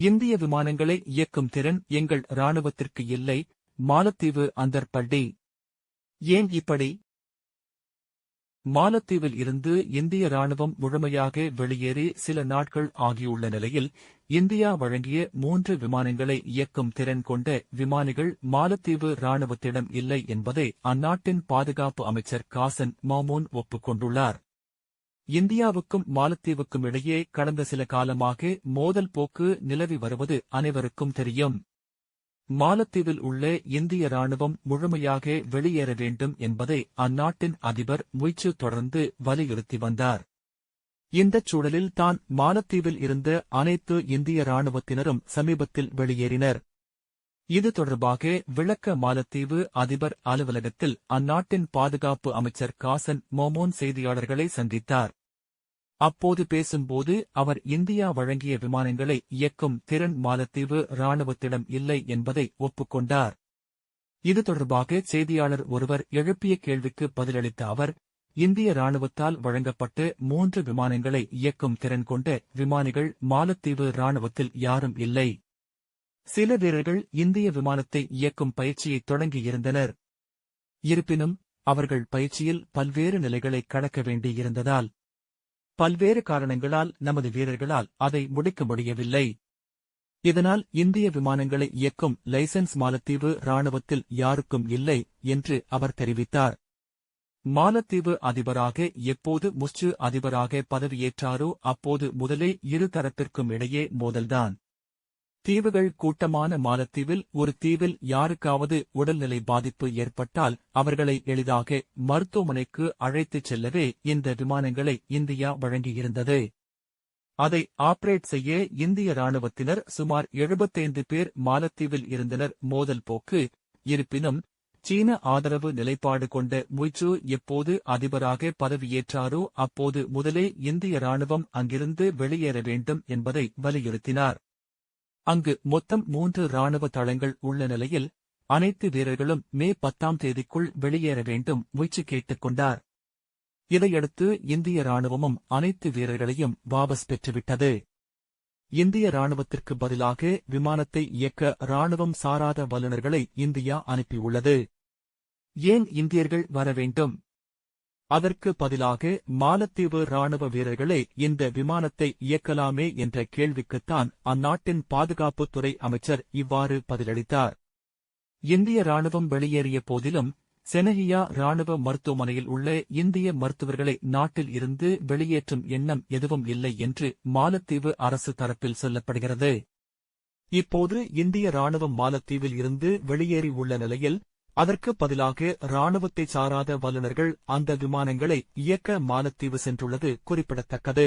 இந்திய விமானங்களை இயக்கும் திறன் எங்கள் இராணுவத்திற்கு இல்லை. மாலத்தீவு அந்தர் பல்டி. ஏன் இப்படி? மாலத்தீவில் இருந்து இந்திய இராணுவம் முழுமையாக வெளியேறி சில நாட்கள் ஆகியுள்ள நிலையில் இந்தியா வழங்கிய 3 விமானங்களை இயக்கும் திறன் கொண்ட விமானிகள் மாலத்தீவு இராணுவத்திடம் இல்லை என்பதை அந்நாட்டின் பாதுகாப்பு அமைச்சர் காசன் மௌமூன் ஒப்புக்கொண்டுள்ளார். இந்தியாவுக்கும் மாலத்தீவுக்கும் இடையே கடந்த சில காலமாக மோதல் போக்கு நிலவி வருவது அனைவருக்கும் தெரியும். மாலத்தீவில் உள்ள இந்திய இராணுவம் முழுமையாக வெளியேற வேண்டும் என்பதை அந்நாட்டின் அதிபர் முய்சு தொடர்ந்து வலியுறுத்தி வந்தார். இந்தச் சூழலில் தான் மாலத்தீவில் இருந்த அனைத்து இந்திய இராணுவத்தினரும் சமீபத்தில் வெளியேறினர். இது தொடர்பாக விளக்க மாலத்தீவு அதிபர் அலுவலகத்தில் அந்நாட்டின் பாதுகாப்பு அமைச்சர் காசன் மௌமூன் செய்தியாளர்களை சந்தித்தார். அப்போது பேசும்போது அவர் இந்தியா வழங்கிய விமானங்களை இயக்கும் திறன் மாலத்தீவு இராணுவத்திடம் இல்லை என்பதை ஒப்புக்கொண்டார். இது தொடர்பாக செய்தியாளர் ஒருவர் எழுப்பிய கேள்விக்கு பதிலளித்த அவர், இந்திய இராணுவத்தால் வழங்கப்பட்ட 3 விமானங்களை இயக்கும் திறன் கொண்ட விமானிகள் மாலத்தீவு இராணுவத்தில் யாரும் இல்லை. சில வீரர்கள் இந்திய விமானத்தை இயக்கும் பயிற்சியை தொடங்கியிருந்தனர். இருப்பினும் அவர்கள் பயிற்சியில் பல்வேறு நிலைகளை கடக்க வேண்டியிருந்ததால் பல்வேறு காரணங்களால் நமது வீரர்களால் அதை முடிக்க முடியவில்லை. இதனால் இந்திய விமானங்களை இயக்கும் லைசென்ஸ் மாலத்தீவு இராணுவத்தில் யாருக்கும் இல்லை என்று அவர் தெரிவித்தார். மாலத்தீவு அதிபராக எப்போது முர்சு அதிபராக பதவியேற்றாரோ அப்போது முதலே இரு தரப்பிற்கும் இடையே மோதல்தான். தீவுகள் கூட்டமான மாலத்தீவில் ஒரு தீவில் யாருக்காவது உடல்நிலை பாதிப்பு ஏற்பட்டால் அவர்களை எளிதாக மருத்துவமனைக்கு அழைத்துச் செல்லவே இந்த விமானங்களை இந்தியா வழங்கியிருந்தது. அதை ஆபரேட் செய்ய இந்திய இராணுவத்தினர் சுமார் 75 பேர் மாலத்தீவில் இருந்தனர். மோதல் போக்கு. இருப்பினும் சீன ஆதரவு நிலைப்பாடு கொண்ட முய்சு எப்போது அதிபராக பதவியேற்றாரோ அப்போது முதலே இந்திய இராணுவம் அங்கிருந்து வெளியேற வேண்டும் என்பதை வலியுறுத்தினார். அங்கு மொத்தம் 3 இராணுவ தளங்கள் உள்ள நிலையில் அனைத்து வீரர்களும் மே 10ஆம் தேதிக்குள் வெளியேற வேண்டும் முய்சு கேட்டுக் கொண்டார். இதையடுத்து இந்திய இராணுவமும் அனைத்து வீரர்களையும் வாபஸ் பெற்றுவிட்டது. இந்திய இராணுவத்திற்கு பதிலாக விமானத்தை இயக்க இராணுவம் சாராத வல்லுநர்களை இந்தியா அனுப்பியுள்ளது. ஏன் இந்தியர்கள் வர வேண்டும்? அதற்கு பதிலாக மாலத்தீவு இராணுவ வீரர்களே இந்த விமானத்தை இயக்கலாமே என்ற கேள்விக்குத்தான் அந்நாட்டின் பாதுகாப்புத்துறை அமைச்சர் இவ்வாறு பதிலளித்தார். இந்திய இராணுவம் வெளியேறிய போதிலும் செனகியா இராணுவ மருத்துவமனையில் உள்ள இந்திய மருத்துவர்களை நாட்டில் இருந்து வெளியேற்றும் எண்ணம் எதுவும் இல்லை என்று மாலத்தீவு அரசு தரப்பில் சொல்லப்படுகிறது. இப்போது இந்திய இராணுவம் மாலத்தீவில் இருந்து வெளியேறி உள்ள நிலையில் அதற்கு பதிலாக இராணுவத்தை சாராத வல்லுநர்கள் அந்த விமானங்களை இயக்க மாலத்தீவு சென்றுள்ளது குறிப்பிடத்தக்கது.